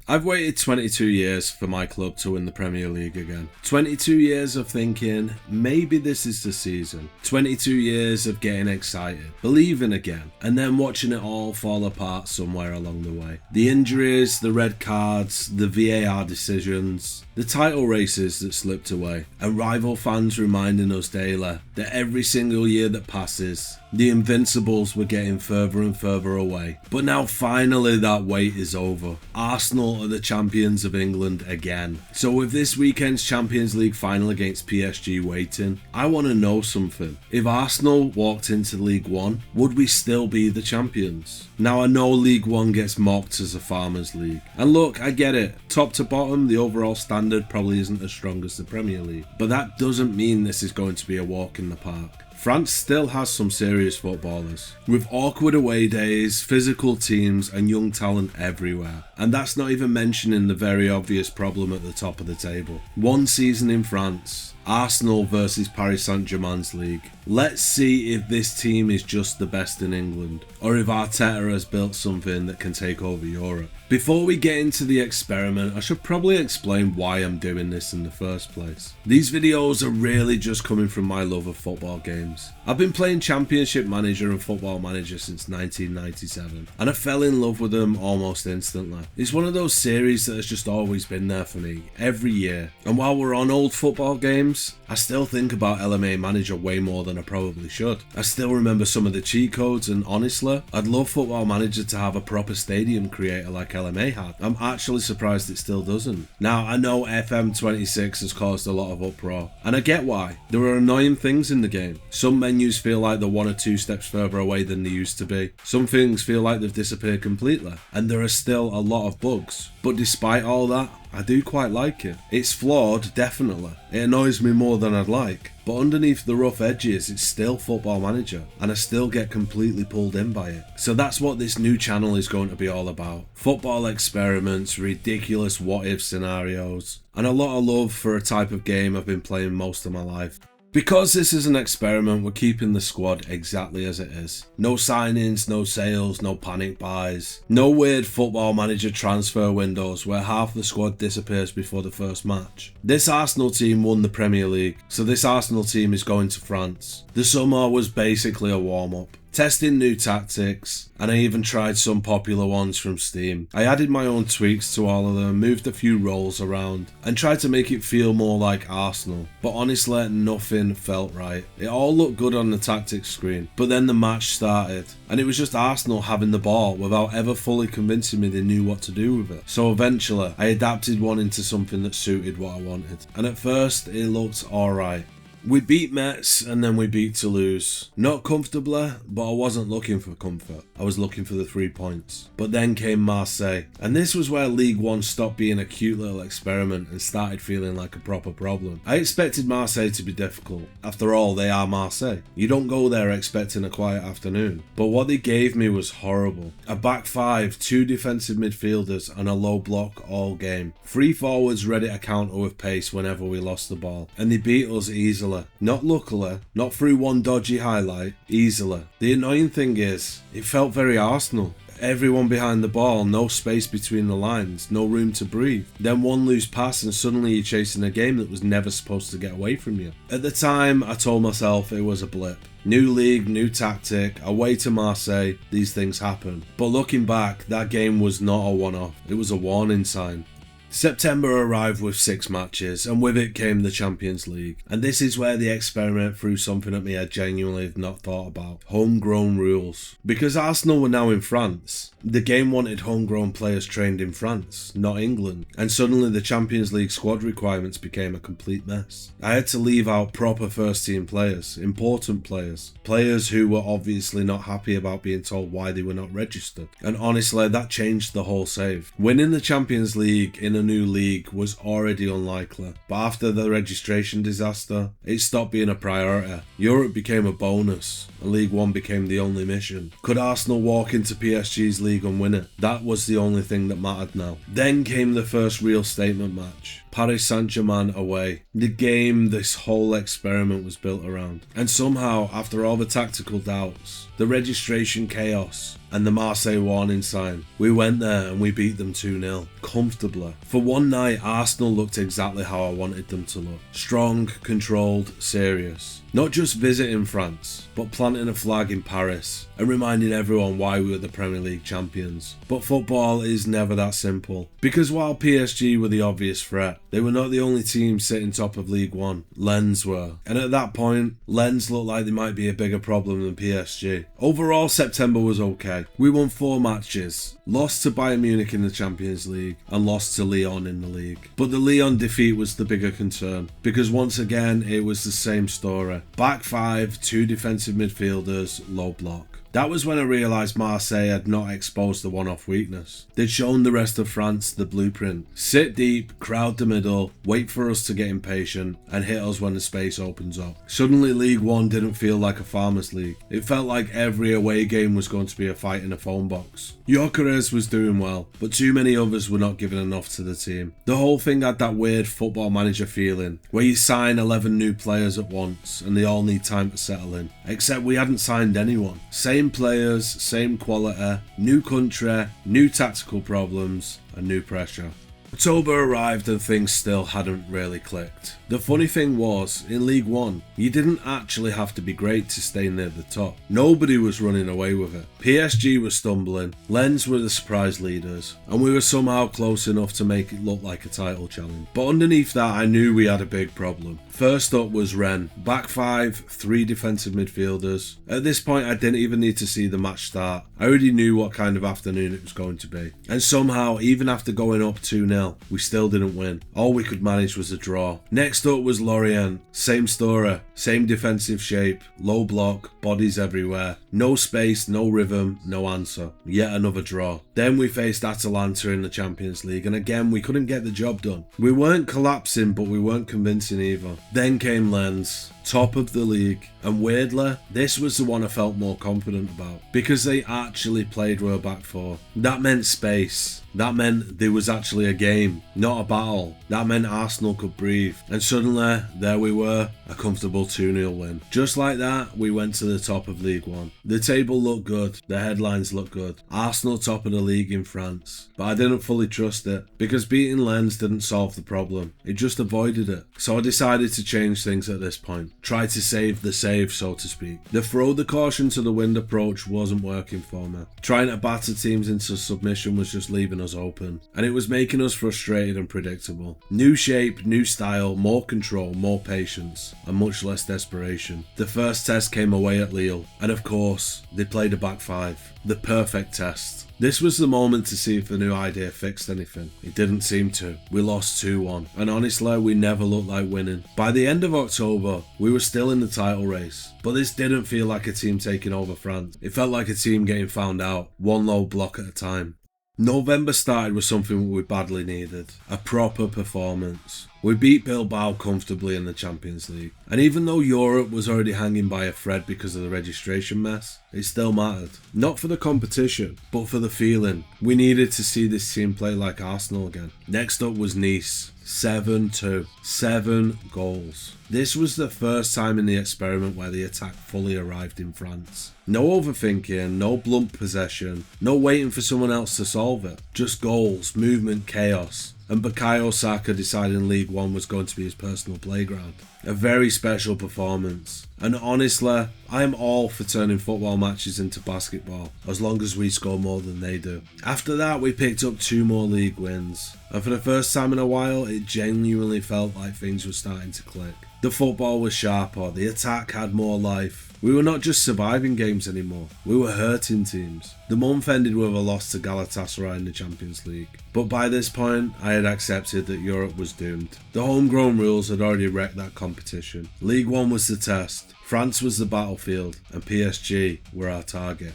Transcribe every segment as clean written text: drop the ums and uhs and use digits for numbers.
I've waited 22 years for my club to win the Premier League again. 22 years of thinking, maybe this is the season. 22 years of getting excited, believing again, and then watching it all fall apart somewhere along the way. The injuries, the red cards, the VAR decisions, the title races that slipped away, and rival fans reminding us daily that every single year that passes, the Invincibles were getting further and further away. But now finally that wait is over. Arsenal are the champions of England again. So with this weekend's Champions League final against PSG waiting, I want to know something. If Arsenal walked into League One, would we still be the champions? Now I know League One gets mocked as a farmers league. And look, I get it. Top to bottom, the overall standard probably isn't as strong as the Premier League. But that doesn't mean this is going to be a walk in the park. France still has some serious footballers, with awkward away days, physical teams and young talent everywhere. And that's not even mentioning the very obvious problem at the top of the table. One season in France, Arsenal versus Paris Saint-Germain's league. Let's see if this team is just the best in England, or if Arteta has built something that can take over Europe. Before we get into the experiment, I should probably explain why I'm doing this in the first place. These videos are really just coming from my love of football games. I've been playing Championship Manager and Football Manager since 1997, and I fell in love with them almost instantly. It's one of those series that has just always been there for me, every year. And while we're on old football games, I still think about LMA Manager way more than I probably should. I still remember some of the cheat codes, and honestly, I'd love Football Manager to have a proper stadium creator like LMA had. I'm actually surprised it still doesn't. Now, I know FM26 has caused a lot of uproar, and I get why. There are annoying things in the game. Some menus feel like they're 1 or 2 steps further away than they used to be. Some things feel like they've disappeared completely, and there are still a lot of bugs. But despite all that, I do quite like it. It's flawed, definitely. It annoys me more than I'd like. But underneath the rough edges, it's still Football Manager, and I still get completely pulled in by it. So that's what this new channel is going to be all about. Football experiments, ridiculous what-if scenarios, and a lot of love for a type of game I've been playing most of my life. Because this is an experiment, we're keeping the squad exactly as it is. No signings, no sales, no panic buys. No weird Football Manager transfer windows where half the squad disappears before the first match. This Arsenal team won the Premier League, so this Arsenal team is going to France. The summer was basically a warm-up. Testing new tactics, and I even tried some popular ones from Steam. I added my own tweaks to all of them, moved a few roles around, and tried to make it feel more like Arsenal. But honestly, nothing felt right. It all looked good on the tactics screen, but then the match started, and it was just Arsenal having the ball without ever fully convincing me they knew what to do with it. So eventually, I adapted one into something that suited what I wanted, and at first, it looked alright. We beat Metz and then we beat Toulouse. Not comfortably, but I wasn't looking for comfort. I was looking for the 3 points. But then came Marseille. And this was where League One stopped being a cute little experiment and started feeling like a proper problem. I expected Marseille to be difficult. After all, they are Marseille. You don't go there expecting a quiet afternoon. But what they gave me was horrible. A back 5, 2 defensive midfielders and a low block all game. 3 forwards ready to counter with pace whenever we lost the ball. And they beat us easily. Not luckily, not through one dodgy highlight, easily. The annoying thing is, it felt very Arsenal. Everyone behind the ball, no space between the lines, no room to breathe. Then one loose pass and suddenly you're chasing a game that was never supposed to get away from you. At the time, I told myself it was a blip. New league, new tactic, away to Marseille, these things happen. But looking back, that game was not a one-off, it was a warning sign. September arrived with 6 matches, and with it came the Champions League. And this is where the experiment threw something at me I genuinely have not thought about. Homegrown rules. Because Arsenal were now in France, the game wanted homegrown players trained in France, not England. And suddenly the Champions League squad requirements became a complete mess. I had to leave out proper first team players, important players. Players who were obviously not happy about being told why they were not registered. And honestly, that changed the whole save. Winning the Champions League in a new league was already unlikely, but after the registration disaster, it stopped being a priority. Europe became a bonus, and League One became the only mission. Could Arsenal walk into PSG's league and win it? That was the only thing that mattered now. Then came the first real statement match. Paris Saint-Germain away. The game this whole experiment was built around. And somehow, after all the tactical doubts, the registration chaos, and the Marseille warning sign. We went there and we beat them 2-0, comfortably. For one night, Arsenal looked exactly how I wanted them to look. Strong, controlled, serious. Not just visiting France, but planting a flag in Paris and reminding everyone why we were the Premier League champions. But football is never that simple. Because while PSG were the obvious threat, they were not the only team sitting top of Ligue 1. Lens were. And at that point, Lens looked like they might be a bigger problem than PSG. Overall, September was okay. We won 4 matches, lost to Bayern Munich in the Champions League and lost to Lyon in the league. But the Lyon defeat was the bigger concern, because once again it was the same story. Back 5, 2 defensive midfielders, low block. That was when I realised Marseille had not exposed the one-off weakness. They'd shown the rest of France the blueprint. Sit deep, crowd the middle, wait for us to get impatient, and hit us when the space opens up. Suddenly League 1 didn't feel like a farmers league. It felt like every away game was going to be a fight in a phone box. Gyokeres was doing well, but too many others were not giving enough to the team. The whole thing had that weird football manager feeling, where you sign 11 new players at once and they all need time to settle in. Except we hadn't signed anyone. Same players, same quality, new country, new tactical problems, and new pressure. October arrived and things still hadn't really clicked. The funny thing was, in League 1, you didn't actually have to be great to stay near the top. Nobody was running away with it. PSG was stumbling, Lens were the surprise leaders, and we were somehow close enough to make it look like a title challenge. But underneath that, I knew we had a big problem. First up was Rennes. Back 5, 3 defensive midfielders. At this point, I didn't even need to see the match start. I already knew what kind of afternoon it was going to be. And somehow, even after going up 2-0, we still didn't win. All we could manage was a draw. Next up was Lorient. Same story, same defensive shape, low block, bodies everywhere. No space, no rhythm, no answer. Yet another draw. Then we faced Atalanta in the Champions League, and again we couldn't get the job done. We weren't collapsing, but we weren't convincing either. Then came Lens, top of the league, and weirdly, this was the one I felt more confident about, because they actually played with a back 4. That meant space. That meant there was actually a game, not a battle. That meant Arsenal could breathe. And suddenly, there we were, a comfortable 2-0 win. Just like that, we went to the top of League 1. The table looked good, the headlines looked good. Arsenal top of the league in France. But I didn't fully trust it, because beating Lens didn't solve the problem. It just avoided it. So I decided to change things at this point. Try to save the save, so to speak. The throw the caution to the wind approach wasn't working for me. Trying to batter teams into submission was just leaving us open, and it was making us frustrated and predictable. New shape, new style, more control, more patience, and much less desperation. The first test came away at Lille, and of course, they played a back 5. The perfect test. This was the moment to see if the new idea fixed anything. It didn't seem to. We lost 2-1, and honestly, we never looked like winning. By the end of October, we were still in the title race, but this didn't feel like a team taking over France. It felt like a team getting found out, one low block at a time. November started with something we badly needed, a proper performance. We beat Bilbao comfortably in the Champions League, and even though Europe was already hanging by a thread because of the registration mess, it still mattered. Not for the competition, but for the feeling. We needed to see this team play like Arsenal again. Next up was Nice. 7-2. 7 goals. This was the first time in the experiment where the attack fully arrived in France. No overthinking, no blunt possession, no waiting for someone else to solve it. Just goals, movement, chaos. And Bukayo Saka deciding League 1 was going to be his personal playground. A very special performance. And honestly, I am all for turning football matches into basketball, as long as we score more than they do. After that, we picked up 2 more league wins. And for the first time in a while, it genuinely felt like things were starting to click. The football was sharper, the attack had more life. We were not just surviving games anymore, we were hurting teams. The month ended with a loss to Galatasaray in the Champions League. But by this point, I had accepted that Europe was doomed. The homegrown rules had already wrecked that competition. League 1 was the test, France was the battlefield, and PSG were our target.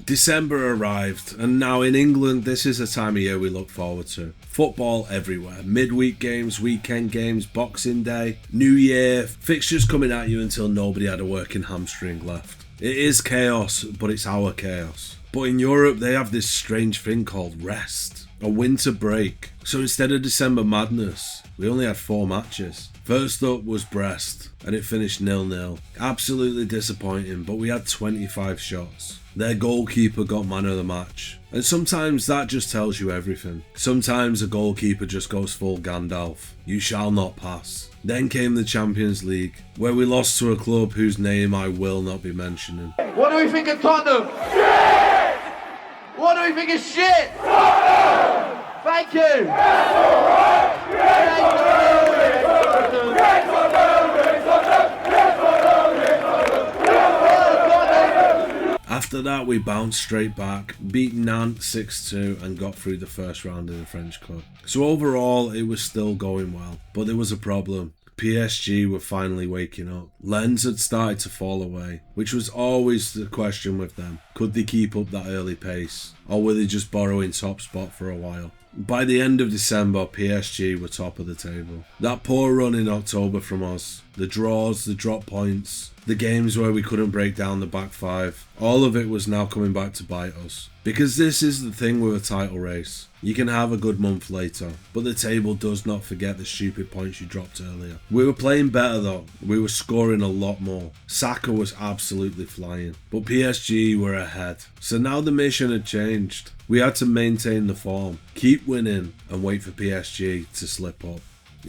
December arrived, and now in England this is a time of year we look forward to. Football everywhere, midweek games, weekend games, Boxing Day, New Year, fixtures coming at you until nobody had a working hamstring left. It is chaos, but it's our chaos. But in Europe they have this strange thing called rest, a winter break. So instead of December madness, we only had 4 matches. First up was Brest, and it finished 0-0. Absolutely disappointing, but we had 25 shots. Their goalkeeper got man of the match. And sometimes that just tells you everything. Sometimes a goalkeeper just goes full Gandalf. You shall not pass. Then came the Champions League, where we lost to a club whose name I will not be mentioning. What do we think of Tottenham? Shit! What do we think of shit? Tottenham! Thank you! After that, we bounced straight back, beat Nantes 6-2 and got through the first round of the French Cup. So overall, it was still going well, but there was a problem. PSG were finally waking up. Lens had started to fall away, which was always the question with them. Could they keep up that early pace, or were they just borrowing top spot for a while? By the end of December, PSG were top of the table. That poor run in October from us, the draws, the drop points, the games where we couldn't break down the back five, all of it was now coming back to bite us. Because this is the thing with a title race. You can have a good month later, but the table does not forget the stupid points you dropped earlier. We were playing better though, we were scoring a lot more. Saka was absolutely flying, but PSG were ahead. So now the mission had changed. We had to maintain the form, keep winning, and wait for PSG to slip up.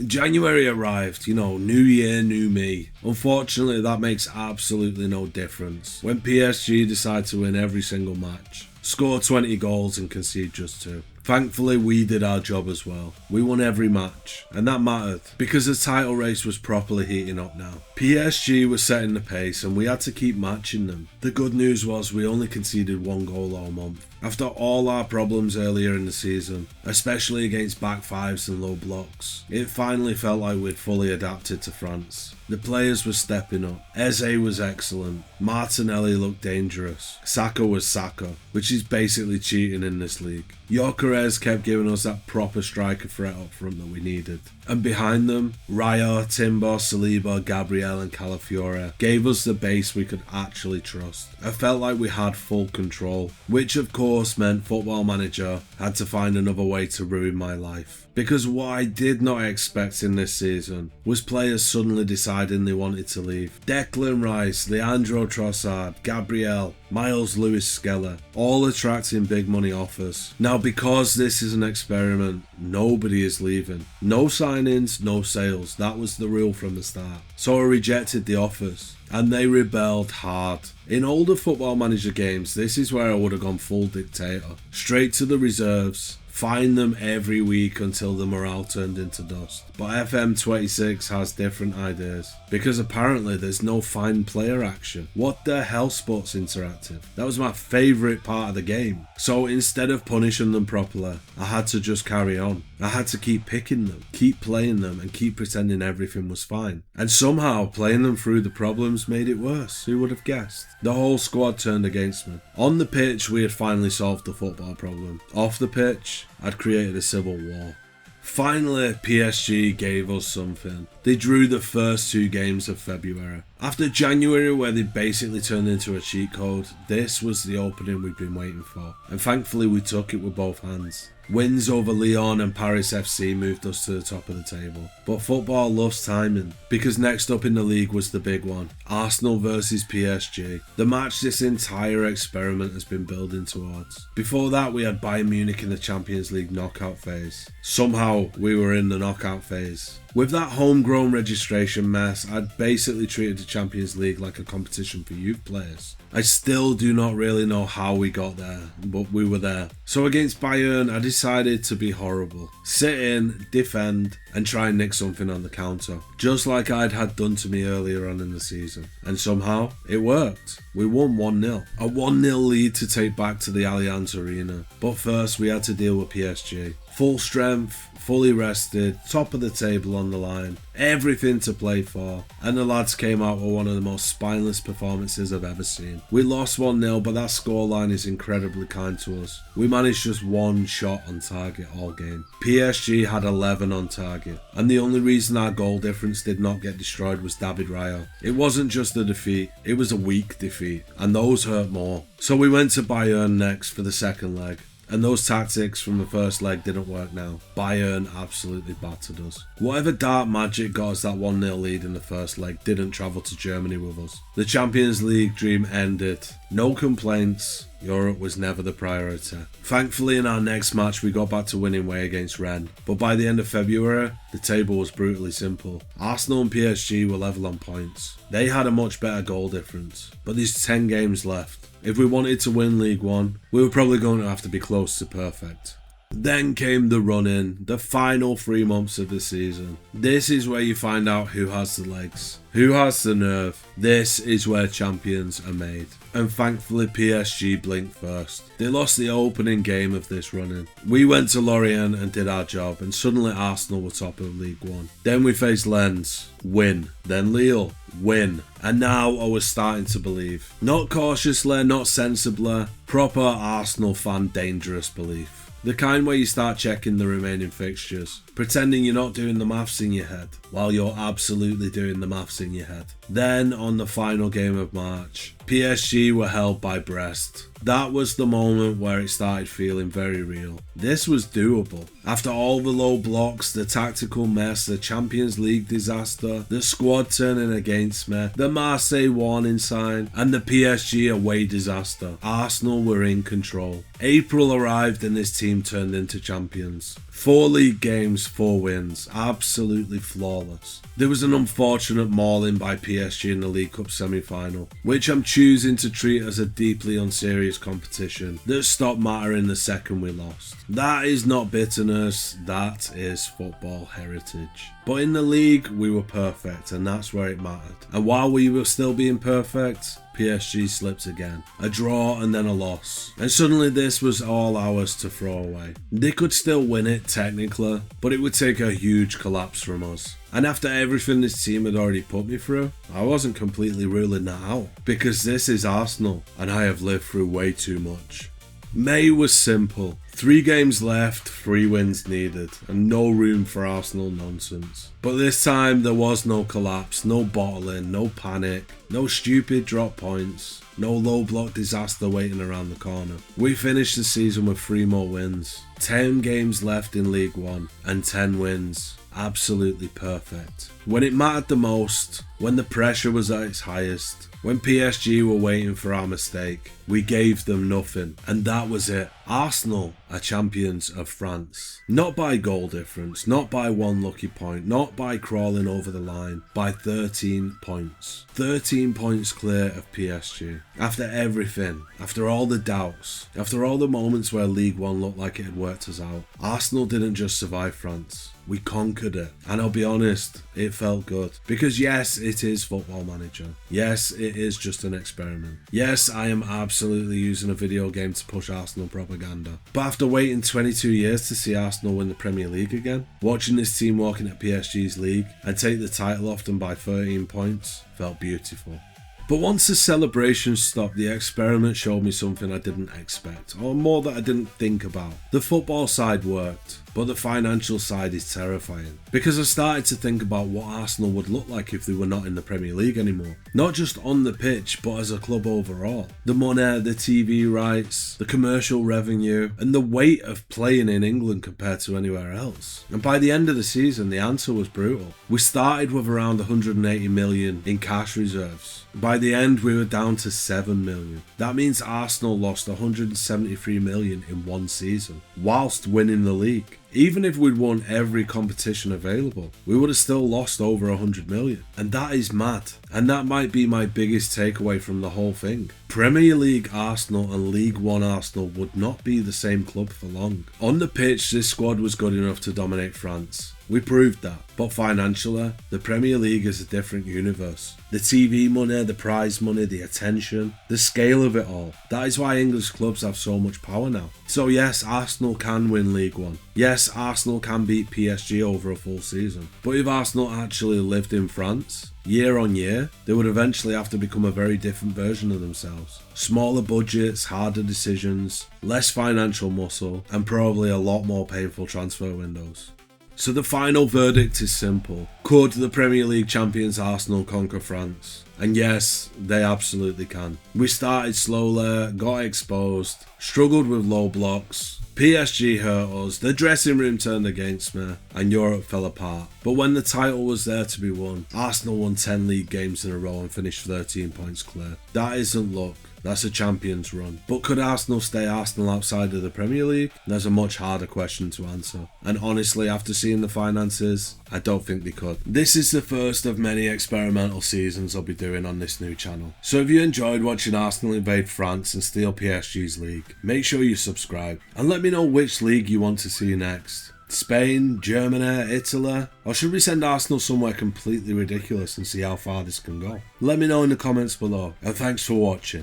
January arrived, new year, new me. Unfortunately, that makes absolutely no difference when PSG decide to win every single match, score 20 goals and concede just 2. Thankfully, we did our job as well. We won every match, and that mattered, because the title race was properly heating up now. PSG was setting the pace, and we had to keep matching them. The good news was we only conceded 1 goal all month. After all our problems earlier in the season, especially against back fives and low blocks, it finally felt like we'd fully adapted to France. The players were stepping up. Eze was excellent. Martinelli looked dangerous. Saka was Saka, which is basically cheating in this league. Gyokeres kept giving us that proper striker threat up front that we needed. And behind them, Raya, Timber, Saliba, Gabriel and Calafiore gave us the base we could actually trust. I felt like we had full control, which of course meant Football Manager had to find another way to ruin my life. Because what I did not expect in this season was players suddenly deciding they wanted to leave. Declan Rice, Leandro Trossard, Gabriel, Miles Lewis-Skeller, all attracting big money offers. Now because this is an experiment, nobody is leaving. No signings, no sales. That was the rule from the start. So I rejected the offers. And they rebelled hard. In older Football Manager games, this is where I would have gone full dictator. Straight to the reserves. Find them every week until the morale turned into dust. But FM26 has different ideas, because apparently there's no find player action. What the hell, Sports Interactive? That was my favourite part of the game. So instead of punishing them properly, I had to just carry on. I had to keep picking them, keep playing them and keep pretending everything was fine. And somehow playing them through the problems made it worse. Who would have guessed? The whole squad turned against me. On the pitch, we had finally solved the football problem. Off the pitch, I'd created a civil war. Finally, PSG gave us something. They drew the first 2 games of February. After January, where they basically turned into a cheat code, this was the opening we'd been waiting for. And thankfully we took it with both hands. Wins over Lyon and Paris FC moved us to the top of the table. But football loves timing, because next up in the league was the big one, Arsenal versus PSG, the match this entire experiment has been building towards. Before that, we had Bayern Munich in the Champions League knockout phase. Somehow we were in the knockout phase. With that homegrown registration mess, I'd basically treated the Champions League like a competition for youth players. I still do not really know how we got there, but we were there. So against Bayern, I decided to be horrible. Sit in, defend, and try and nick something on the counter, just like I'd had done to me earlier on in the season. And somehow, it worked. We won 1-0. A 1-0 lead to take back to the Allianz Arena. But first, we had to deal with PSG. Full strength, fully rested, top of the table on the line, everything to play for, and the lads came out with one of the most spineless performances I've ever seen. We lost 1-0, but that scoreline is incredibly kind to us. We managed just 1 shot on target all game. PSG had 11 on target, and the only reason our goal difference did not get destroyed was David Raya. It wasn't just a defeat, it was a weak defeat, and those hurt more. So we went to Bayern next for the second leg. And those tactics from the first leg didn't work now. Bayern absolutely battered us. Whatever dark magic got us that 1-0 lead in the first leg didn't travel to Germany with us. The Champions League dream ended. No complaints. Europe was never the priority. Thankfully, in our next match, we got back to winning way against Rennes. But by the end of February, the table was brutally simple. Arsenal and PSG were level on points. They had a much better goal difference. But there's 10 games left. If we wanted to win League One, we were probably going to have to be close to perfect. Then came the run-in, the final 3 months of the season. This is where you find out who has the legs, who has the nerve. This is where champions are made. And thankfully PSG blinked first. They lost the opening game of this run-in. We went to Lorient and did our job, and suddenly Arsenal were top of League One. Then we faced Lens, win. Then Lille, win. And now I was starting to believe. Not cautiously, not sensibly, proper Arsenal fan dangerous belief. The kind where you start checking the remaining fixtures, pretending you're not doing the maths in your head, while you're absolutely doing the maths in your head. Then, on the final game of March, PSG were held by Brest. That was the moment where it started feeling very real. This was doable. After all the low blocks, the tactical mess, the Champions League disaster, the squad turning against me, the Marseille warning sign, and the PSG away disaster, Arsenal were in control. April arrived and this team turned into champions. 4 league games, 4 wins, absolutely flawless. There was an unfortunate mauling by PSG in the League Cup semi-final, which I'm choosing to treat as a deeply unserious competition that stopped mattering the second we lost. That is not bitterness, that is football heritage. But in the league, we were perfect, and that's where it mattered. And while we were still being perfect, PSG slipped again. A draw and then a loss. And suddenly this was all ours to throw away. They could still win it technically, but it would take a huge collapse from us. And after everything this team had already put me through, I wasn't completely ruling that out. Because this is Arsenal, and I have lived through way too much. May was simple. 3 games left, 3 wins needed, and no room for Arsenal nonsense. But this time there was no collapse, no bottling, no panic, no stupid drop points, no low block disaster waiting around the corner. We finished the season with 3 more wins, 10 games left in League One, and 10 wins. Absolutely perfect. When it mattered the most, when the pressure was at its highest, when PSG were waiting for our mistake, we gave them nothing, and that was it. Arsenal are champions of France. Not by goal difference, not by 1 lucky point, not by crawling over the line, by 13 points. 13 points clear of PSG. After everything, after all the doubts, after all the moments where League One looked like it had worked us out, Arsenal didn't just survive France. We conquered it. And I'll be honest, it felt good. Because yes, it is Football Manager. Yes, it is just an experiment. Yes, I am absolutely using a video game to push Arsenal propaganda. But after waiting 22 years to see Arsenal win the Premier League again, watching this team walking at PSG's league and take the title off them by 13 points felt beautiful. But once the celebration stopped, the experiment showed me something I didn't expect, or more that I didn't think about. The football side worked, but the financial side is terrifying. Because I started to think about what Arsenal would look like if they were not in the Premier League anymore. Not just on the pitch, but as a club overall. The money, the TV rights, the commercial revenue, and the weight of playing in England compared to anywhere else. And by the end of the season, the answer was brutal. We started with around 180 million in cash reserves. By the end, we were down to 7 million. That means Arsenal lost 173 million in 1 season, whilst winning the league. Even if we'd won every competition available, we would have still lost over 100 million. And that is mad. And that might be my biggest takeaway from the whole thing. Premier League Arsenal and League One Arsenal would not be the same club for long. On the pitch, this squad was good enough to dominate France. We proved that. But financially, the Premier League is a different universe. The TV money, the prize money, the attention, the scale of it all. That is why English clubs have so much power now. So yes, Arsenal can win League One. Yes, Arsenal can beat PSG over a full season. But if Arsenal actually lived in France, year on year, they would eventually have to become a very different version of themselves. Smaller budgets, harder decisions, less financial muscle, and probably a lot more painful transfer windows. So the final verdict is simple. Could the Premier League champions Arsenal conquer France? And yes, they absolutely can. We started slowly, got exposed, struggled with low blocks, PSG hurt us, the dressing room turned against me, and Europe fell apart. But when the title was there to be won, Arsenal won 10 league games in a row and finished 13 points clear. That isn't luck. That's a Champions run. But could Arsenal stay Arsenal outside of the Premier League? There's a much harder question to answer. And honestly, after seeing the finances, I don't think they could. This is the first of many experimental seasons I'll be doing on this new channel. So if you enjoyed watching Arsenal invade France and steal PSG's league, make sure you subscribe. And let me know which league you want to see next. Spain, Germany, Italy? Or should we send Arsenal somewhere completely ridiculous and see how far this can go? Let me know in the comments below, and thanks for watching.